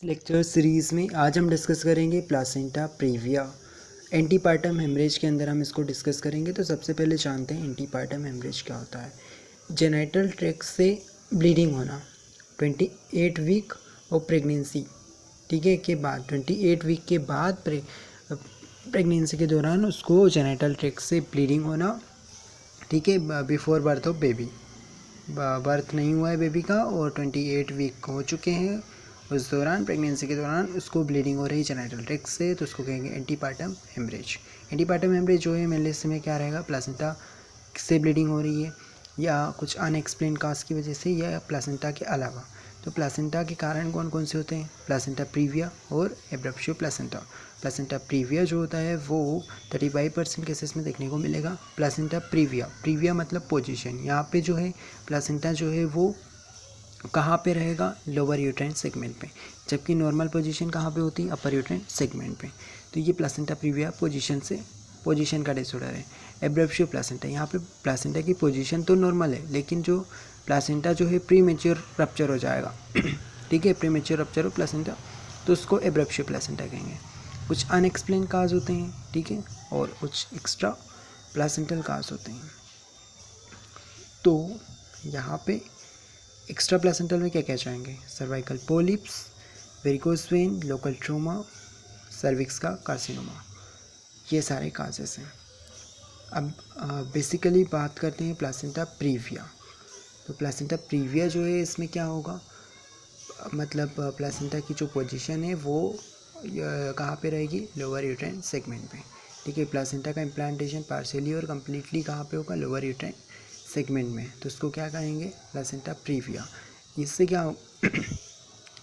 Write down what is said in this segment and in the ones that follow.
Lecture series में आज हम डिस्कस करेंगे प्लासेंटा प्रीविया। एंटीपार्टम हेमरेज के अंदर हम इसको डिस्कस करेंगे। तो सबसे पहले जानते हैं एंटीपार्टम हेमरेज क्या होता है। जेनाइटल ट्रैक्ट से ब्लीडिंग होना 28 वीक और प्रेगनेंसी, ठीक है, के बाद 28 वीक के बाद प्रेगनेंसी के दौरान उसको जेनाइटल ट्रैक्ट से ब्लीडिंग होना, ठीक है, before birth of baby. Birth नहीं हुआ है बेबी का और 28 वीक हो चुके हैं, उस दौरान प्रेगनेंसी के दौरान उसको ब्लीडिंग हो रही है जेनाइटल ट्रैक्ट से, तो उसको कहेंगे एंटीपार्टम हेमरेज। एंटीपार्टम हेमरेज जो है मेनली इसमें क्या रहेगा, प्लासेंटा से ब्लीडिंग हो रही है या कुछ अनएक्सप्लेन काज की वजह से या प्लासेंटा के अलावा। तो प्लासेंटा के कारण कौन कौन से होते हैं, प्लासेंटा प्रीविया और एब्रप्शियो प्लासेंटा। प्लासेंटा प्रीविया जो होता है वो 35% केसेस में देखने को मिलेगा। प्लासेंटा प्रीविया, प्रीविया मतलब पोजीशन, यहाँ पे जो है प्लासेंटा जो है वो कहाँ पे रहेगा, लोअर यूट्राइन सेगमेंट पे, जबकि नॉर्मल पोजीशन कहाँ पे होती है, अपर यूट्राइन सेगमेंट पे। तो ये प्लासेंटा प्रीविया पोजीशन का डिसऑर्डर है। एब्रप्शियो प्लासेंटा, यहाँ पे प्लासेंटा की पोजीशन तो नॉर्मल है, लेकिन जो प्लासेंटा जो है प्री मेच्योर रप्चर हो जाएगा ठीक है, प्री मेच्योर रप्चर हो प्लासेंटा, तो उसको एब्रप्शियो प्लासेंटा कहेंगे। कुछ अनएक्सप्लेन काज होते हैं, ठीक है, और कुछ एक्स्ट्रा प्लासेंटल काज होते हैं। तो यहाँ पे एक्स्ट्रा प्लासेंटल में क्या क्या चाहेंगे, cervical polyps, varicose when, local trauma, cervix का कार्सिनोमा, ये सारे काजेस हैं। अब बेसिकली बात करते हैं प्लासेंटा प्रीविया। तो प्लासेंटा प्रीविया जो है इसमें क्या होगा, मतलब प्लासेंटा की जो पोजीशन है वो कहाँ पे रहेगी, लोअर यूट्राइन सेगमेंट पे, ठीक है। प्लासेंटा का इम्प्लांटेशन पार्शियली और कम्प्लीटली कहाँ पे होगा, लोअर यूट्राइन सेगमेंट में, तो उसको क्या कहेंगे, प्लासेंटा प्रीविया। इससे क्या हो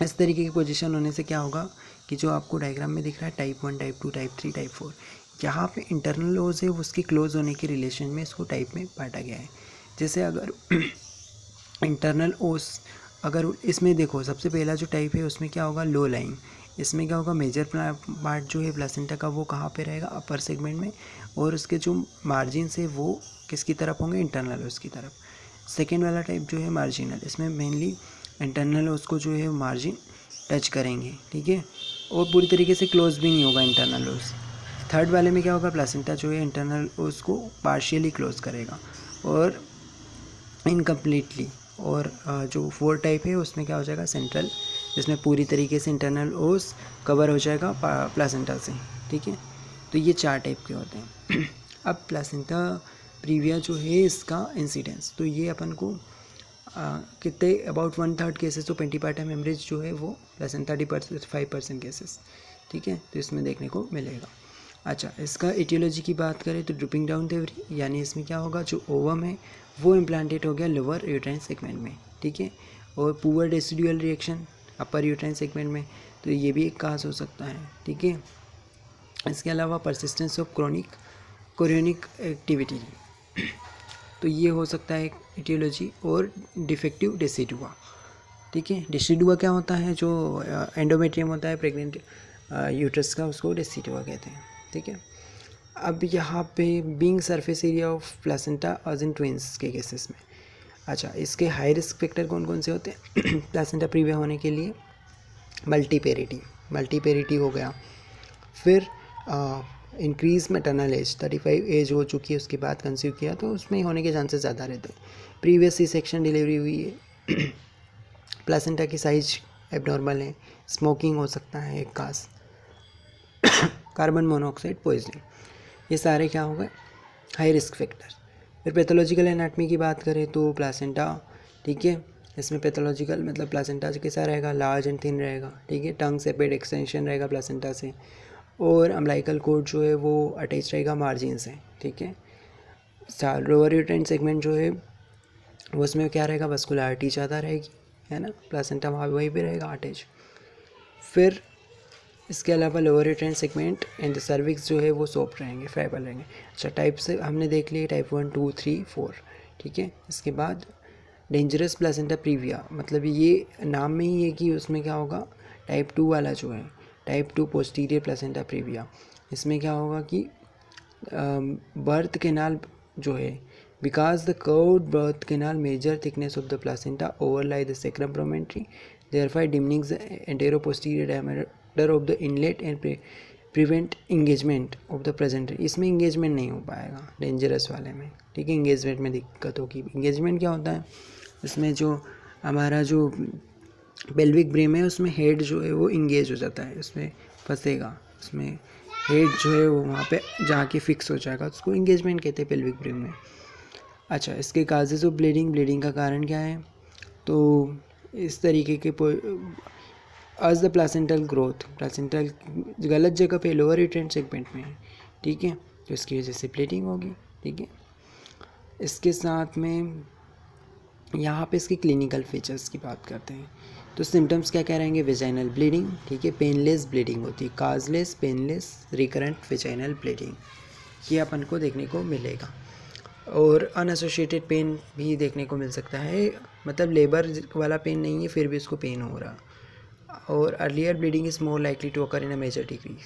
इस तरीके की पोजीशन होने से क्या होगा कि जो आपको डायग्राम में दिख रहा है टाइप 1, टाइप 2, टाइप 3, टाइप 4, जहाँ पे इंटरनल ओज है उसकी क्लोज होने के रिलेशन में इसको टाइप में बांटा गया है। जैसे अगर इंटरनल ओस, अगर इसमें देखो सबसे पहला जो टाइप है उसमें क्या होगा, लो लाइन, इसमें क्या होगा, मेजर पार्ट जो है प्लासेंटा का वो कहाँ पे रहेगा, अपर सेगमेंट में, और उसके जो मार्जिन है वो किसकी तरफ होंगे, इंटरनल ओस की तरफ। सेकेंड वाला टाइप जो है मार्जिनल, इसमें मेनली इंटरनल ओस को जो है मार्जिन टच करेंगे, ठीक है, और पूरी तरीके से क्लोज भी नहीं होगा इंटरनल ओस। थर्ड वाले में क्या होगा, प्लासेंटा जो है इंटरनल ओस को पार्शियली क्लोज करेगा और इनकम्प्लीटली। और जो फोर्थ टाइप है उसमें क्या हो जाएगा, सेंट्रल, जिसमें पूरी तरीके से इंटरनल ओस कवर हो जाएगा प्लासेंटा से, ठीक है। तो ये 4 टाइप के होते हैं अब प्लासेंटा प्रीविया जो है इसका इंसिडेंस, तो ये अपन को कितने, अबाउट 1/3 केसेस तो एंटीपार्टम हेमरेज जो है वो प्लासेंटा 35% केसेस, ठीक है, तो इसमें देखने को मिलेगा। अच्छा, इसका एटियोलॉजी की बात करें तो ड्रिपिंग डाउन थ्योरी, यानी इसमें क्या होगा, जो ओवम है वो इम्प्लांटेड हो गया लोअर यूट्राइन सेगमेंट में, ठीक है, और पुअर रेसिडुअल रिएक्शन अपर यूट्राइन सेगमेंट में, तो ये भी एक काज हो सकता है, ठीक है। इसके अलावा परसिस्टेंस ऑफ कोरियोनिक एक्टिविटी, तो ये हो सकता है एटियोलॉजी, और डिफेक्टिव डेसिडुआ, ठीक है। डेसिडुआ क्या होता है, जो एंडोमेट्रियम होता है प्रेग्नेंट यूट्रस का, उसको डेसिडुआ कहते हैं, ठीक है। अब यहाँ पे being surface area of placenta as in twins के केसेस में, अच्छा, इसके हाई रिस्क फैक्टर कौन कौन से होते हैं प्लासेंटा प्रीविया होने के लिए, मल्टीपेरिटी हो गया, फिर इंक्रीज मैटरनल एज, 35 एज हो चुकी है उसके बाद कंसीव किया, तो उसमें होने के चांसेस ज़्यादा रहते हैं। प्रीवियस सी सेक्शन डिलीवरी हुई है प्लासेंटा की साइज एबनॉर्मल है, स्मोकिंग हो सकता है एक काज, कार्बन मोनोऑक्साइड पॉइजनिंग, ये सारे क्या हो गए, हाई रिस्क फैक्टर। फिर पैथोलॉजिकल एनाटमी की बात करें तो प्लासेंटा, ठीक है, इसमें पैथोलॉजिकल मतलब प्लासेंटा कैसा रहेगा, लार्ज एंड थिन रहेगा, ठीक है, टंग सेपरेट एक्सटेंशन रहेगा प्लासेंटा से, और अम्लाइकल कोड जो है वो अटैच रहेगा मार्जिन से, ठीक है। लोअर यूट्राइन सेगमेंट जो है वो उसमें क्या रहेगा, वस्कुलरिटी ज़्यादा रहेगी, है ना, प्लासेंटा वहाँ वहीं पे रहेगा अटैच। फिर इसके अलावा lower uterine segment and cervix जो है वो सॉफ्ट रहेंगे, फ्राइबल रहेंगे। अच्छा, टाइप से हमने देख लिए टाइप 1, 2, 3, 4, ठीक है। इसके बाद डेंजरस प्लासेंटा प्रीविया, मतलब ये नाम में ही है कि उसमें क्या होगा, टाइप 2 वाला जो है, टाइप 2 पोस्टीरियर प्लासेंटा प्रीविया, इसमें क्या होगा कि बर्थ कैनाल जो है, because the curved birth canal major thickness of the placenta overlie the sacrum promontory, thereby dimming the anteroposterior diameter of the inlet and prevent engagement of the present. इसमें engagement नहीं हो पाएगा dangerous वाले में, ठीक है। इंगेजमेंट में दिक्कत होगी। इंगेजमेंट क्या होता है, इसमें जो हमारा जो पेल्विक ब्रेम है उसमें हेड जो है वो इंगेज हो जाता है, उसमें फंसेगा, उसमें हेड जो है वो वहाँ पे जाके फिक्स हो जाएगा, उसको इंगेजमेंट कहते हैं पेल्विक ब्रेम में। अच्छा, इसके काजेज ऑफ ब्लीडिंग का कारण क्या है, तो इस तरीके के आज द प्लासेंटल ग्रोथ, प्लासेंटल गलत जगह पे लोअर यूट्राइन सेगमेंट में है, ठीक है, तो इसकी वजह से ब्लीडिंग होगी, ठीक है। इसके साथ में यहाँ पे इसके क्लिनिकल फीचर्स की बात करते हैं, तो सिम्टम्स क्या कह रहेंगे, वेजाइनल ब्लीडिंग, ठीक है, पेनलेस ब्लीडिंग होती है, काजलेस, पेनलेस, रिकरेंट वेजाइनल ब्लीडिंग, ये अपन को देखने को मिलेगा। और अनएसोशिएटेड पेन भी देखने को मिल सकता है, मतलब लेबर वाला पेन नहीं है फिर भी उसको पेन हो रहा। और earlier bleeding is more likely to occur in a major degree,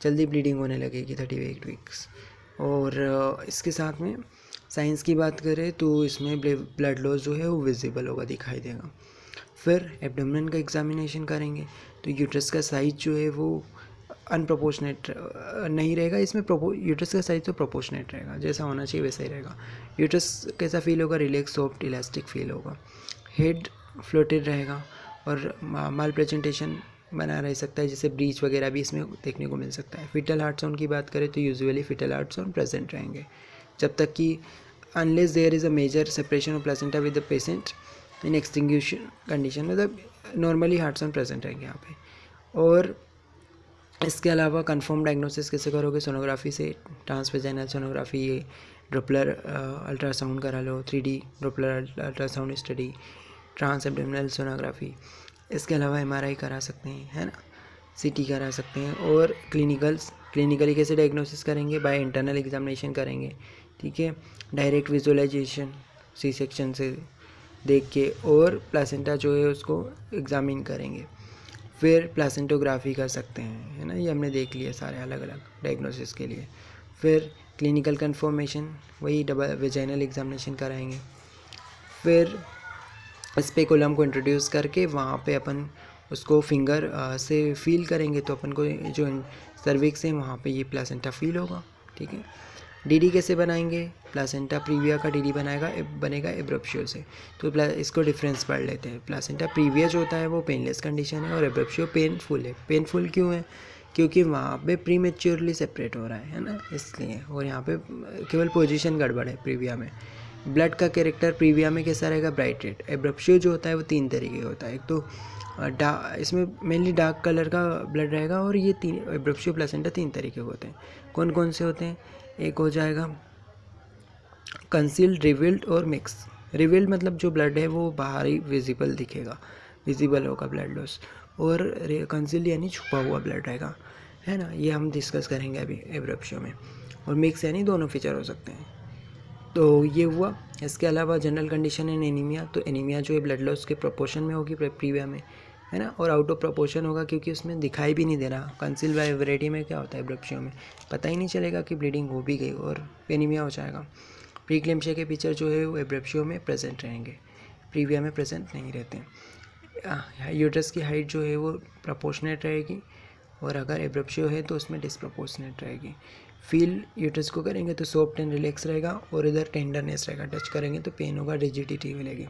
जल्दी ब्लीडिंग होने लगेगी 38 वीक्स। और इसके साथ में साइंस की बात करें तो इसमें ब्लड लॉस जो है वो विजिबल होगा, दिखाई देगा। फिर एब्डोमेन का एग्जामिनेशन करेंगे तो यूट्रस का साइज जो है वो अनप्रोपोर्शनेट नहीं रहेगा, इसमें यूट्रस का साइज तो प्रोपोर्शनेट रहेगा, जैसा होना चाहिए वैसा ही रहेगा। यूट्रस कैसा फील होगा, रिलैक्स, सॉफ्ट, इलास्टिक फील होगा। हेड फ्लोटेड रहेगा और माल प्रेजेंटेशन बना रह सकता है, जैसे ब्रीच वगैरह भी इसमें देखने को मिल सकता है। फिटल हार्ट साउंड की बात करें तो usually fetal heart sound present रहेंगे जब तक कि unless there is a major separation of placenta with the patient in exsanguination condition, मतलब नॉर्मली हार्ट साउंड प्रेजेंट रहेंगे यहाँ पे। और इसके अलावा कंफर्म डायग्नोसिस कैसे करोगे, सोनोग्राफी से, ट्रांसवेजाइनल सोनोग्राफी, ये डॉपलर अल्ट्रासाउंड करा लो, 3D Doppler ultrasound study, transabdominal sonography, इसके अलावा MRI करा सकते हैं, है ना, CT करा सकते हैं। और क्लिनिकली कैसे डायग्नोसिस करेंगे, बाय इंटरनल एग्जामिनेशन करेंगे, ठीक है, डायरेक्ट विजुअलाइजेशन C सेक्शन से देख के, और प्लासेंटा जो है उसको एग्जामिन करेंगे। फिर प्लासेंटोग्राफी कर सकते हैं, है ना, ये हमने देख लिया सारे अलग अलग डायग्नोसिस के लिए। फिर क्लिनिकल कंफर्मेशन, वही डबल वेजाइनल एग्जामिनेशन कराएंगे। फिर स्पेकुलम को इंट्रोड्यूस करके वहाँ पे अपन उसको फिंगर से फील करेंगे, तो अपन को जो सर्विक्स है वहाँ पे ये प्लासेंटा फील होगा, ठीक है। DD कैसे बनाएंगे, प्लासेंटा प्रीविया का DD बनेगा एब्रप्शियो से। तो इसको डिफरेंस पढ़ लेते हैं। प्लासेंटा प्रीविया जो होता है वो पेनलेस कंडीशन है और एब्रप्शियो पेनफुल है। पेनफुल क्यों है, क्योंकि वहाँ पे प्रीमेच्योरली सेपरेट हो रहा है ना, इसलिए। और यहाँ पे केवल पोजीशन गड़बड़ है प्रीविया में। ब्लड का कैरेक्टर प्रीविया में कैसा रहेगा, ब्राइट रेड। एब्रप्शियो जो होता है वो 3 तरीके का होता है, एक तो इसमें मेनली डार्क कलर का ब्लड रहेगा, और ये 3 एब्रप्शियो प्लासेंटा 3 तरीके के होते हैं। कौन कौन से होते हैं, एक हो जाएगा कंसील्ड, रिवील्ड और मिक्स। रिवील्ड मतलब जो ब्लड है वो बाहर ही विजिबल होगा ब्लड लॉस, और कंसील्ड यानी छुपा हुआ ब्लड रहेगा, है ना, ये हम डिस्कस करेंगे अभी एब्रप्शियो में। और मिक्स यानी दोनों फीचर हो सकते हैं। तो ये हुआ। इसके अलावा जनरल कंडीशन है एनीमिया, तो एनीमिया जो है ब्लड लॉस के प्रोपोर्शन में होगी प्रीविया में, है ना, और आउट ऑफ प्रोपोर्शन होगा क्योंकि उसमें दिखाई भी नहीं दे रहा। कंसील वाइवरेटी में क्या होता है, एब्रप्शियो में पता ही नहीं चलेगा कि ब्लीडिंग हो भी गई और एनीमिया हो जाएगा। प्रीक्लेम्शिया के फीचर जो है वो एब्रप्शियो में प्रेजेंट रहेंगे, प्रीविया में प्रेजेंट नहीं रहते। यूट्रस की हाइट जो है वो प्रोपोर्शनेट रहेगी, और अगर एब्रप्शियो है तो उसमें डिसप्रोपोर्शनेट रहेगी। फील यूट्रस को करेंगे तो सॉफ्ट एंड रिलैक्स रहेगा, और इधर टेंडरनेस रहेगा, टच करेंगे तो पेन होगा, रिजिडिटी मिलेगी।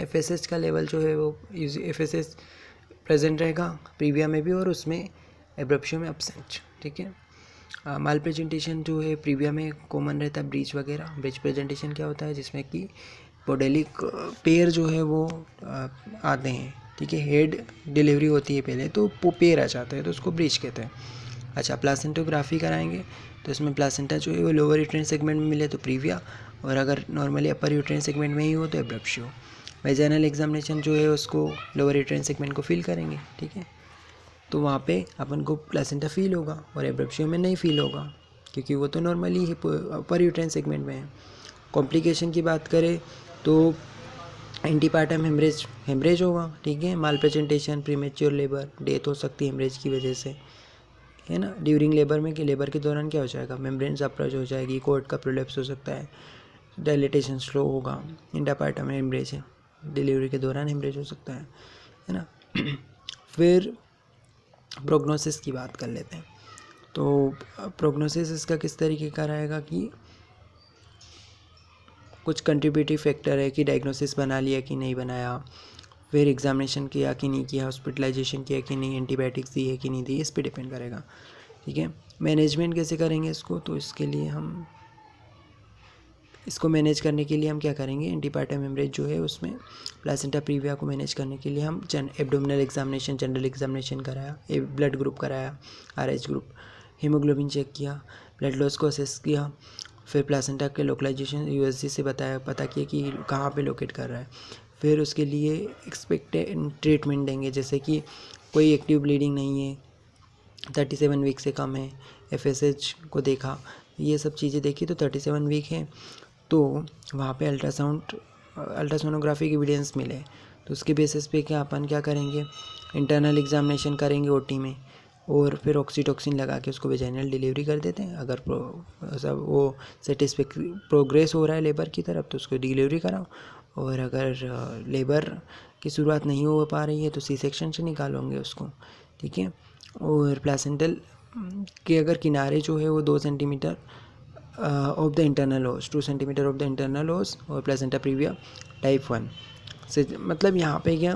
FSH का लेवल जो है वो FSH प्रेजेंट रहेगा प्रीविया में भी, और उसमें एब्रप्शियो में एब्सेंट, ठीक है। माल प्रेजेंटेशन जो है प्रीविया में कॉमन रहता है, ब्रीच वगैरह। ब्रीच प्रेजेंटेशन क्या होता है, जिसमें कि पोडेलिक पेयर जो है वो आते हैं, ठीक है। हेड डिलीवरी होती है पहले तो पेयर आ जाता है, तो उसको ब्रीच कहते हैं। अच्छा, प्लासेंटोग्राफी कराएंगे तो इसमें प्लासेंटा जो है वो लोअर यूट्राइन सेगमेंट में मिले तो प्रीविया, और अगर नॉर्मली अपर यूट्राइन सेगमेंट में ही हो तो एब्रप्शियो। वेजाइनल एग्जामिनेशन जो है उसको लोअर यूट्राइन सेगमेंट को फील करेंगे, ठीक है, तो वहाँ पे अपन को प्लासेंटा फील होगा, और एब्रप्शियो में नहीं फील होगा क्योंकि वो तो नॉर्मली ही अपर यूट्राइन सेगमेंट में है। कॉम्प्लिकेशन की बात करें तो एंटीपार्टम हेमरेज होगा, ठीक है। माल प्रेजेंटेशन, प्रीमेच्योर लेबर, डेथ हो सकती है हेमरेज की वजह से, है ना। ड्यूरिंग लेबर में कि लेबर के दौरान क्या हो जाएगा, मेम्ब्रेन्स अप्रोच हो जाएगी, कोर्ट का प्रोलेप्स हो सकता है, डायलिटेशन स्लो होगा। इंटरपार्टम हेमरेज है, डिलीवरी के दौरान हेमरेज हो सकता है है ना। फिर प्रोग्नोसिस की बात कर लेते हैं। तो प्रोग्नोसिस इसका किस तरीके का रहेगा कि कुछ कंट्रीब्यूटिव फैक्टर है कि डायग्नोसिस बना लिया कि नहीं बनाया, फिर एग्जामिनेशन किया कि नहीं किया, हॉस्पिटलाइजेशन किया कि नहीं, एंटीबायोटिक्स दी है कि नहीं दी, इस पे डिपेंड करेगा। ठीक है, मैनेजमेंट कैसे करेंगे इसको, तो इसके लिए हम इसको मैनेज करने के लिए हम क्या करेंगे, एंटीपार्टम हेमरेज जो है उसमें प्लासेंटा प्रीविया को मैनेज करने के लिए हम एब्डोमिनल एग्जामिनेशन, जनरल एग्जामिनेशन कराया, ब्लड ग्रुप कराया, RH ग्रुप, हीमोग्लोबिन चेक किया, ब्लड लॉस को असेस किया, फिर प्लासेंटा के लोकलाइजेशन USG से पता किया कि कहाँ पे लोकेट कर रहा है। फिर उसके लिए एक्सपेक्टेड ट्रीटमेंट देंगे, जैसे कि कोई एक्टिव ब्लीडिंग नहीं है, 37 वीक से कम है, FSH को देखा, ये सब चीज़ें देखी तो 37 वीक है, तो वहाँ पे अल्ट्रासोनोग्राफिक एविडेंस मिले तो उसके बेसिस पे अपन क्या करेंगे, इंटरनल एग्जामिनेशन करेंगे OT में, और फिर ऑक्सीटोक्सिन लगा के उसको वेजाइनल डिलीवरी कर देते हैं। अगर सब वो सेटिस्फैक्ट्री प्रोग्रेस हो रहा है लेबर की तरफ तो उसको डिलीवरी कराओ, और अगर लेबर की शुरुआत नहीं हो पा रही है तो C-सेक्शन से निकालोगे उसको। ठीक है, और प्लासेंटल के अगर किनारे जो है वो 2 सेंटीमीटर ऑफ द इंटरनल ओस, 2 सेंटीमीटर ऑफ द इंटरनल ओस, और प्लासेंटा प्रीविया टाइप 1 से, मतलब यहाँ पे क्या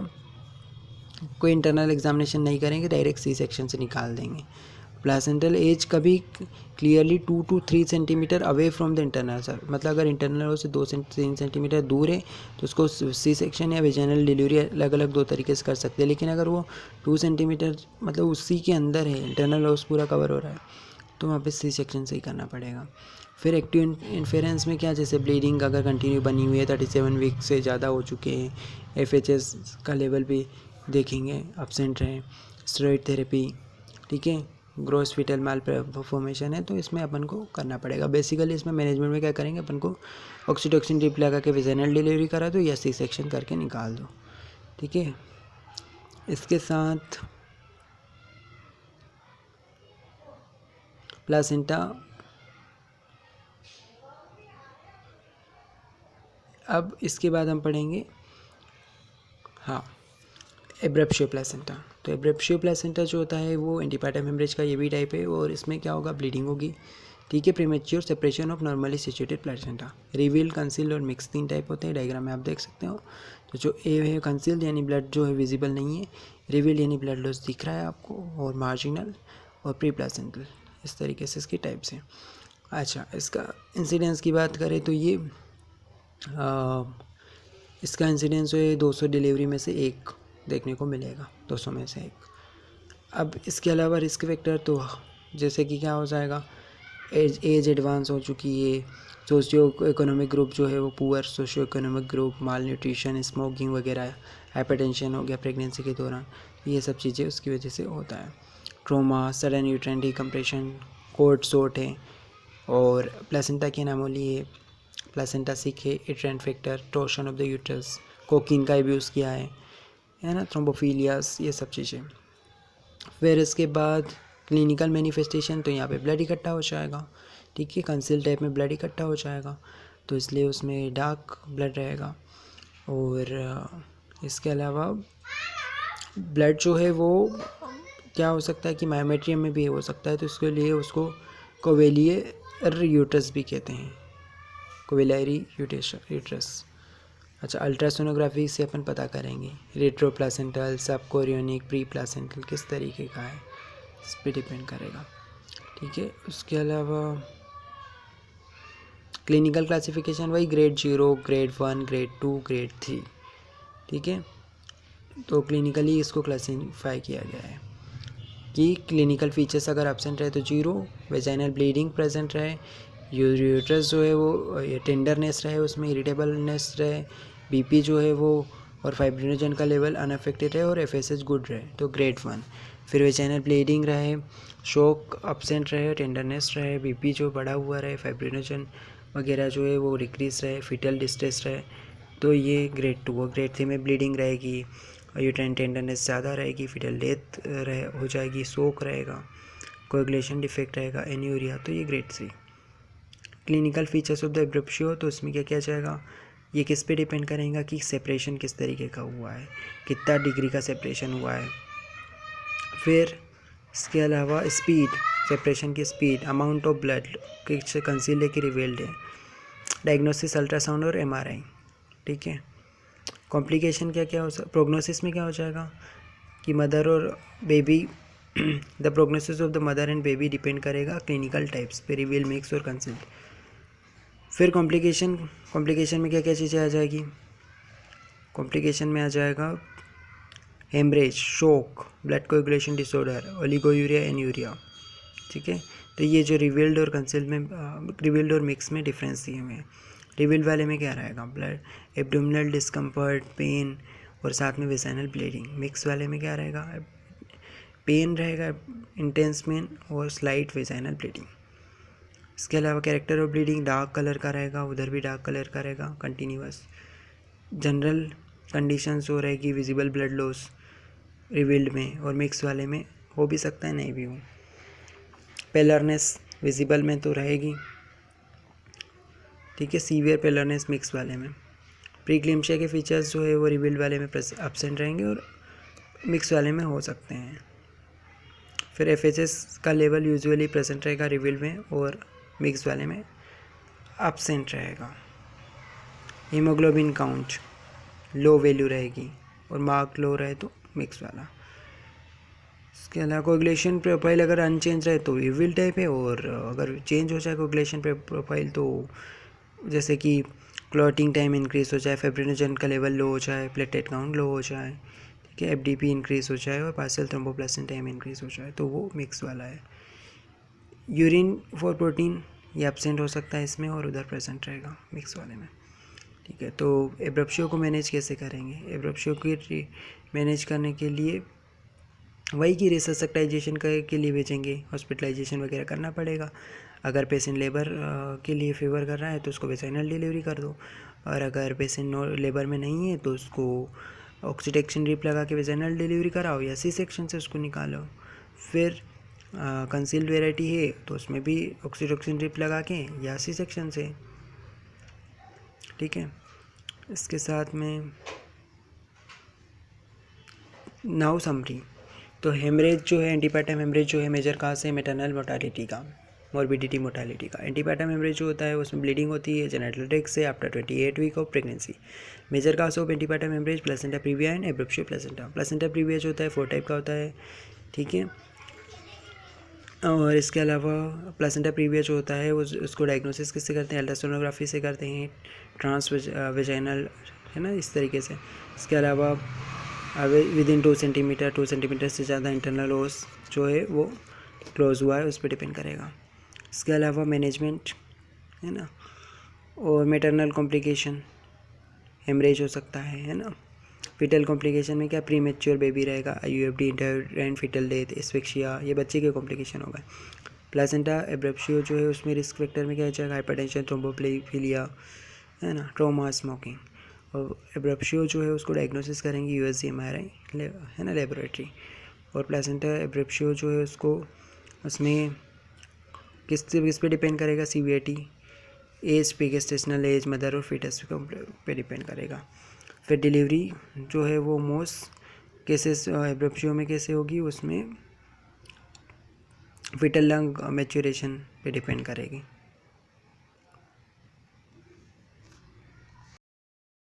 कोई इंटरनल एग्जामिनेशन नहीं करेंगे, डायरेक्ट C-सेक्शन से निकाल देंगे। प्लासेंटल एज कभी clearly 2 to 3 centimetre away from the internal sir, मतलब अगर इंटरनल ओस से 2 से 3 सेंटीमीटर दूर है तो उसको C-सेक्शन या वेजाइनल डिलीवरी अलग अलग 2 तरीके से कर सकते हैं। लेकिन अगर वो 2 सेंटीमीटर मतलब उसी के अंदर है, इंटरनल ओस पूरा कवर हो रहा है, तो वहाँ पे C-सेक्शन से ही करना पड़ेगा। फिर एक्टिव इंफेरेंस में क्या, जैसे ब्लीडिंग अगर कंटिन्यू बनी हुई है, 37 वीक से ज़्यादा हो चुके हैं, FHS का लेवल भी देखेंगे एब्सेंट रहे, स्टेरॉइड थेरेपी, ठीक है, ग्रोस फीटल माल फॉर्मेशन है, तो इसमें अपन को करना पड़ेगा। बेसिकली इसमें मैनेजमेंट में क्या करेंगे, अपन को ऑक्सीटोक्सिन ड्रिप लगा के वेजाइनल डिलीवरी करा दो या C-सेक्शन करके निकाल दो। ठीक है, इसके साथ प्लासेंटा, अब इसके बाद हम पढ़ेंगे एब्रेप्शियो प्लासेंटा। तो एब्रेप्शियो प्लासेंटा जो होता है वो एंटीपार्टम हेमरेज का ये भी टाइप है, और इसमें क्या होगा, ब्लीडिंग होगी। ठीक है, premature separation of normally situated placenta, reveal, conceal और मिक्स 3 टाइप होते हैं, डायग्राम में आप देख सकते हो। तो जो ए है कंसील यानी ब्लड जो है विजिबल नहीं है, रिवील यानी ब्लड लॉस दिख रहा है आपको, और मार्जिनल और प्री प्लासेंटल, इस तरीके से इसकी टाइप्स हैं। अच्छा, इसका इंसिडेंस की बात करें तो ये इसका इंसिडेंस जो है 200 डिलीवरी में से 1 देखने को मिलेगा, 200 में से 1। अब इसके अलावा रिस्क फैक्टर तो जैसे कि क्या हो जाएगा, एज एडवांस हो चुकी है, सोशियो इकोनॉमिक ग्रुप जो है वो पुअर सोशियो इकोनॉमिक ग्रुप, माल न्यूट्रिशन, स्मोकिंग वगैरह, हाइपरटेंशन हो गया प्रेगनेंसी के दौरान, ये सब चीज़ें उसकी वजह से होता है। Trauma, sudden uterine decompression, cord short है, और प्लेसेंटा की अनोमली है, प्लेसेंटा सिक है, इट्रेंट factor, torsion of the uterus, cocaine का यूज़ किया है ना, थ्रोम्बोफिलियास, ये सब चीज़ें। फिर इसके बाद क्लिनिकल मैनिफेस्टेशन, तो यहाँ पे ब्लड इकट्ठा हो जाएगा। ठीक है, कंसील टाइप में ब्लड इकट्ठा हो जाएगा, तो इसलिए उसमें डार्क ब्लड रहेगा। और इसके अलावा ब्लड जो है वो क्या हो सकता है कि मायोमेट्रियम में भी हो सकता है, तो इसके लिए उसको कोवेलियर यूट्रस भी कहते हैं, कोवेलियरी यूट्रस। अच्छा, अल्ट्रासोनोग्राफी से अपन पता करेंगे रेट्रो प्लासेंटल, सब कोरियोनिक, प्री प्लासेंटल किस तरीके का है, इस पर डिपेंड करेगा। ठीक है, उसके अलावा क्लिनिकल क्लासिफिकेशन वही ग्रेड 0, ग्रेड 1, ग्रेड 2, ग्रेड 3। ठीक है, तो क्लिनिकली इसको क्लासीफाई किया गया है कि क्लिनिकल फीचर्स अगर एब्सेंट रहे तो 0, वेजाइनल ब्लीडिंग प्रेजेंट रहे, यूट्रस जो है वो टेंडरनेस रहे, उसमें इरिटेबलनेस रहे, बीपी जो है वो और फाइब्रिनोजन का लेवल अनअफेक्टेड रहे, और FSH गुड रहे, तो ग्रेड 1। फिर वेजाइनल ब्लीडिंग रहे, शॉक एब्सेंट रहे, टेंडरनेस रहे, बीपी जो बढ़ा हुआ रहे, फाइब्रिनोजन वगैरह जो है वो डिक्रीज रहे, फीटल डिस्ट्रेस रहे, तो ये ग्रेड 2 हो। ग्रेड 3 में ब्लीडिंग रहेगी, यूट्राइन टेंडरनेस ज़्यादा रहेगी, फीटल डेथ हो जाएगी, शोक रहेगा, कोएगुलेशन डिफेक्ट रहेगा, एन्यूरिया, तो ये grade 3। Clinical features of the abruptio, तो इसमें क्या किया जाएगा, ये किस पे डिपेंड करेगा कि सेपरेशन किस तरीके का हुआ है, कितना डिग्री का सेपरेशन हुआ है। फिर इसके अलावा स्पीड, सेपरेशन की स्पीड, अमाउंट ऑफ ब्लड किस कंसील्ड है कि रिवील्ड है, डायग्नोसिस अल्ट्रासाउंड और एमआरआई। ठीक है, कॉम्प्लिकेशन क्या क्या हो सकता, प्रोग्नोसिस में क्या हो जाएगा कि मदर और baby the prognosis of the mother and baby depend करेगा क्लिनिकल टाइप्स पे, रिवील, मिक्स और कंसील्ड। फिर कॉम्प्लिकेशन में क्या क्या चीज़ें आ जाएगी, कॉम्प्लिकेशन में आ जाएगा हेमरेज, शोक, blood coagulation disorder, oliguria, anuria. ठीक है, तो ये जो रिवील्ड और कंसील्ड में, रिवील्ड और मिक्स में डिफरेंस दिए हुए हैं। रिवील्ड वाले में क्या रहेगा, ब्लड, एब्डोमिनल डिस्कम्फर्ट, पेन और साथ में वेजाइनल ब्लीडिंग। मिक्स वाले में क्या रहेगा, पेन रहेगा, इंटेंस पेन और स्लाइट वेजाइनल ब्लीडिंग। इसके अलावा character of bleeding dark colour का रहेगा, उधर भी डार्क कलर का रहेगा, कंटिन्यूअस। जनरल कंडीशंस हो रहेगी विजिबल ब्लड लॉस रिवील्ड में, और मिक्स वाले में हो भी सकता है, नहीं भी हो। पेलरनेस विजिबल में तो रहेगी, ठीक है, सीवियर पेलरनेस मिक्स वाले में। प्रीक्लिम्शिया के फीचर्स जो है वो रिवील्ड वाले में एब्सेंट रहेंगे और मिक्स वाले में हो सकते हैं। फिर एफएचएस का लेवल यूजुअली प्रेजेंट रहेगा रिवील्ड में और मिक्स वाले में एब्सेंट रहेगा। हीमोग्लोबिन काउंट लो वैल्यू रहेगी और मार्क लो रहे तो मिक्स वाला। इसके अलावा कोगुलेशन प्रोफाइल अगर अनचेंज रहे तो रिवील्ड टाइप है, और अगर चेंज हो जाए कोगुलेशन प्रोफाइल तो जैसे कि क्लॉटिंग टाइम इंक्रीज हो जाए, फिब्रिनोजन का लेवल लो हो जाए, प्लेटलेट काउंट लो हो जाए, ठीक है, एफडीपी इंक्रीज हो जाए और पार्शियल थ्रोम्बोप्लास्टिन टाइम इंक्रीज हो जाए, तो वो मिक्स वाला है। यूरिन फॉर प्रोटीन ये एब्सेंट हो सकता है इसमें और उधर प्रेजेंट रहेगा मिक्स वाले में। ठीक है, तो एब्रप्शियो को मैनेज कैसे करेंगे, एब्रप्शियो की मैनेज करने के लिए वही कि रिससेक्टाइजेशन के लिए भेजेंगे, हॉस्पिटलाइजेशन वगैरह करना पड़ेगा। अगर पेशेंट लेबर के लिए फेवर कर रहा है तो उसको वेजाइनल डिलीवरी कर दो, और अगर पेशेंट लेबर में नहीं है तो उसको ऑक्सीडेक्शन ड्रिप लगा के वेजाइनल डिलीवरी कराओ या सी सेक्शन से उसको निकालो। फिर कंसील्ड वेराइटी है तो उसमें भी ऑक्सीडेक्शन ड्रिप लगा के या सी सेक्शन से। ठीक है, इसके साथ में नाउ समरी, तो हेमरेज जो है, एंटीपार्टम हेमरेज जो है मेजर काज है मैटरनल मोर्टालिटी का, मॉर्बिडिटी मोर्टालिटी का। एंटीपार्टम हेमरेज जो होता है उसमें ब्लीडिंग होती है जेनिटल ट्रैक्ट से after 28 week of pregnancy. Major cause of antepartum haemorrhage placenta praevia and abruptio placenta. Placenta praevia जो होता है 4 टाइप का होता है, ठीक है, और इसके अलावा प्लेसेंटा प्रीविया जो होता है वो उसको डायग्नोसिस किससे करते हैं, अल्ट्रासोनोग्राफी से करते हैं, ट्रांस वेजाइनल है ना, इस तरीके से। इसके अलावा विदिन 2 सेंटीमीटर से ज़्यादा इंटरनल ओस जो है वो क्लोज हुआ है उस पर डिपेंड करेगा। इसके अलावा मैनेजमेंट है ना, और मैटरनल कॉम्प्लिकेशन हेमरेज हो सकता है ना। फीटल कॉम्प्लिकेशन में क्या, प्रीमेच्योर बेबी रहेगा, आईयूएफडी, इंटररेंट फीटल डेथ, एस्फिक्सिया, ये बच्चे के कॉम्प्लिकेशन होगा। प्लेसेंटा एब्रप्शियो जो है उसमें रिस्क फैक्टर में क्या हो जाएगा, हाइपरटेंशन, थ्रोम्बोप्लेफिलिया है ना, ट्रॉमा, स्मोकिंग। और एब्रप्शियो जो है उसको डायग्नोसिस करेंगे यूएसजी एमआरआई है ना, लेबोरेटरी। और प्लेसेंटा एब्रप्शियो जो है उसको उसमें किस पे डिपेंड करेगा, सीवीएटी, एज पे, गेस्टेशनल एज, मदर और फीटस पे डिपेंड करेगा। फिर डिलीवरी जो है वो मोस्ट केसेस एब्रप्शियो में कैसे होगी, उसमें फीटल लंग मैच्योरेशन पे डिपेंड करेगी।